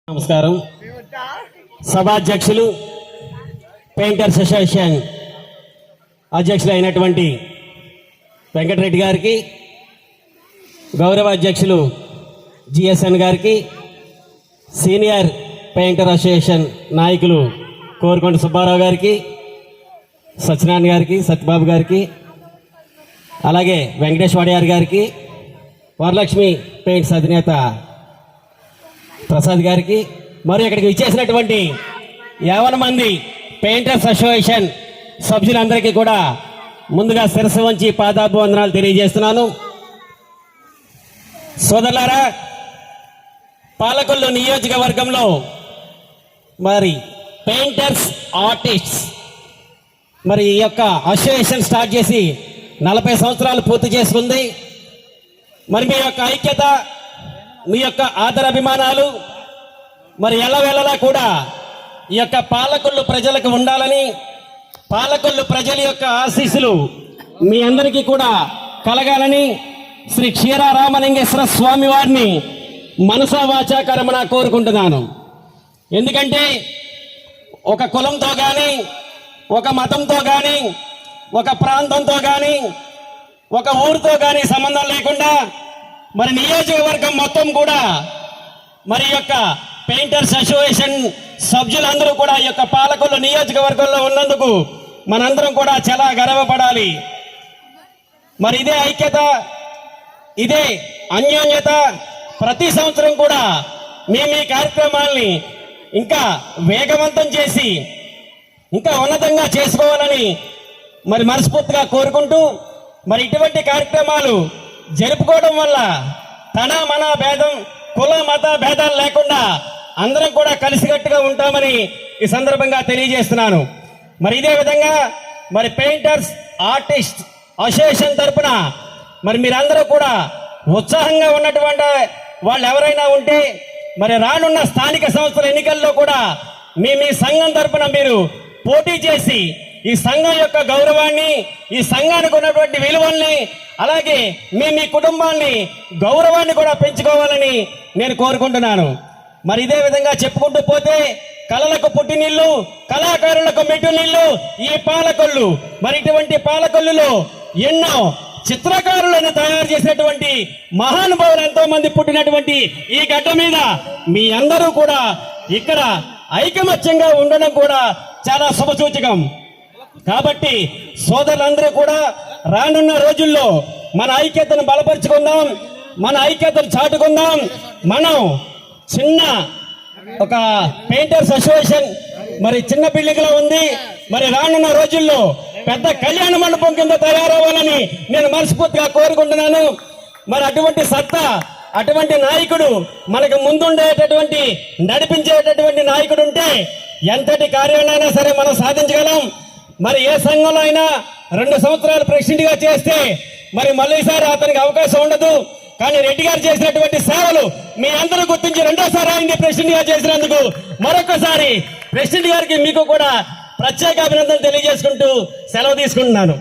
నమస్కారం. సభాధ్యక్షులు painters association అధ్యక్షులు అయినటువంటి వెంకటరెడ్డి గారికి, గౌరవ అధ్యక్షులు జిఎస్ఎన్ గారికి, సీనియర్ పెయింటర్ అసోసియేషన్ నాయకులు కోరుకొండ సుబ్బారావు గారికి, సత్యనారాయణ గారికి, సత్యబాబు గారికి, అలాగే వెంకటేష్ వాడియార్ గారికి, వరలక్ష్మి పెయింట్స్ అధినేత ప్రసాద్ గారికి, మరి ఇక్కడికి ఇచ్చేసినటువంటి 50 మంది పెయింటర్స్ అసోసియేషన్ సభ్యులందరికీ కూడా ముందుగా శిరస్సు వంచి పాదాభివందనాలు తెలియజేస్తున్నాను. సోదరులారా, పాలకొల్లు నియోజకవర్గంలో మరి పెయింటర్స్ ఆర్టిస్ట్స్ మరి ఈ యొక్క అసోసియేషన్ స్టార్ట్ చేసి 40 సంవత్సరాలు పూర్తి చేసుకుంది. మరి మీ యొక్క ఐక్యత, మీ యొక్క ఆదరాభిమానాలు మరి ఎల్లవేళలా కూడా ఈ యొక్క పాలకొల్లు ప్రజలకు ఉండాలని, పాలకొల్లు ప్రజల యొక్క ఆశీస్సులు మీ అందరికీ కూడా కలగాలని శ్రీ క్షీరారామలింగేశ్వర స్వామి వారిని మనసా వాచా కర్మణ కోరుకుంటున్నాను. ఎందుకంటే ఒక కులంతో కానీ, ఒక మతంతో కానీ, ఒక ప్రాంతంతో కానీ, ఒక ఊరితో కానీ సంబంధం లేకుండా మరి నియోజకవర్గం మొత్తం కూడా మరి యొక్క పెయింటర్స్ అసోసియేషన్ సభ్యులందరూ కూడా ఈ యొక్క పాలకొల్లు నియోజకవర్గంలో ఉన్నందుకు మనందరం కూడా చాలా గర్వపడాలి. మరి ఇదే ఐక్యత, ఇదే అన్యోన్యత ప్రతి సంవత్సరం కూడా మీ కార్యక్రమాల్ని ఇంకా వేగవంతం చేసి ఇంకా ఉన్నతంగా చేసుకోవాలని మరి మనస్ఫూర్తిగా కోరుకుంటూ, మరి ఇటువంటి కార్యక్రమాలు జరుపుకోవడం వల్ల తన మన భేదం, కుల మత భేదాలు లేకుండా అందరం కూడా కలిసికట్టుగా ఉంటామని ఈ సందర్భంగా తెలియజేస్తున్నాను. మరి ఇదే విధంగా మరి పెయింటర్స్ ఆర్టిస్ట్ అసోసియేషన్ తరఫున మరి మీరందరూ కూడా ఉత్సాహంగా ఉన్నటువంటి వాళ్ళు ఎవరైనా ఉంటే మరి రానున్న స్థానిక సంస్థల ఎన్నికల్లో కూడా మీ సంఘం తరఫున మీరు పోటీ చేసి ఈ సంఘం యొక్క గౌరవాన్ని, ఈ సంఘానికి ఉన్నటువంటి విలువల్ని, అలాగే మీ కుటుంబాన్ని గౌరవాన్ని కూడా పెంచుకోవాలని నేను కోరుకుంటున్నాను. మరి ఇదే విధంగా చెప్పుకుంటూ పోతే కళలకు పుట్టినిల్లు, కళాకారులకు మెట్టునిల్లు ఈ పాలకొల్లు. మరి ఇటువంటి పాలకొల్లులో ఎన్నో చిత్రకారులను తయారు చేసినటువంటి మహానుభావులు ఎంతో మంది పుట్టినటువంటి ఈ గడ్డ మీద మీ అందరూ కూడా ఇక్కడ ఐకమత్యంగా ఉండడం కూడా చాలా శుభసూచకం. కాబట్టి సోదరులందరూ కూడా రానున్న రోజుల్లో మన ఐక్యతను బలపరుచుకుందాం, మన ఐక్యతను చాటుకుందాం. మనం చిన్న ఒక పెయింటర్స్ అసోసియేషన్ మరి చిన్న బిల్డింగ్ లో ఉంది. మరి రానున్న రోజుల్లో పెద్ద కళ్యాణ మండపం కింద తయారవ్వాలని నేను మనస్ఫూర్తిగా కోరుకుంటున్నాను. మరి అటువంటి సత్తా, అటువంటి నాయకుడు మనకు ముందుండేటటువంటి నడిపించేటటువంటి నాయకుడు ఉంటే ఎంతటి కార్యాలైనా సరే మనం సాధించగలం. మరి ఏ సంఘంలో అయినా 2 సంవత్సరాలు ప్రెసిడెంట్ గా చేస్తే మరి మళ్ళీసారి అతనికి అవకాశం ఉండదు. కానీ రెడ్డి గారు చేసినటువంటి సేవలు మీ అందరూ గుర్తించి 2వ ఆయన్ని ప్రెసిడెంట్ గా చేసినందుకు మరొకసారి ప్రెసిడెంట్ గారికి మీకు కూడా ప్రత్యేక అభినందనలు తెలియజేసుకుంటూ సెలవు తీసుకుంటున్నాను.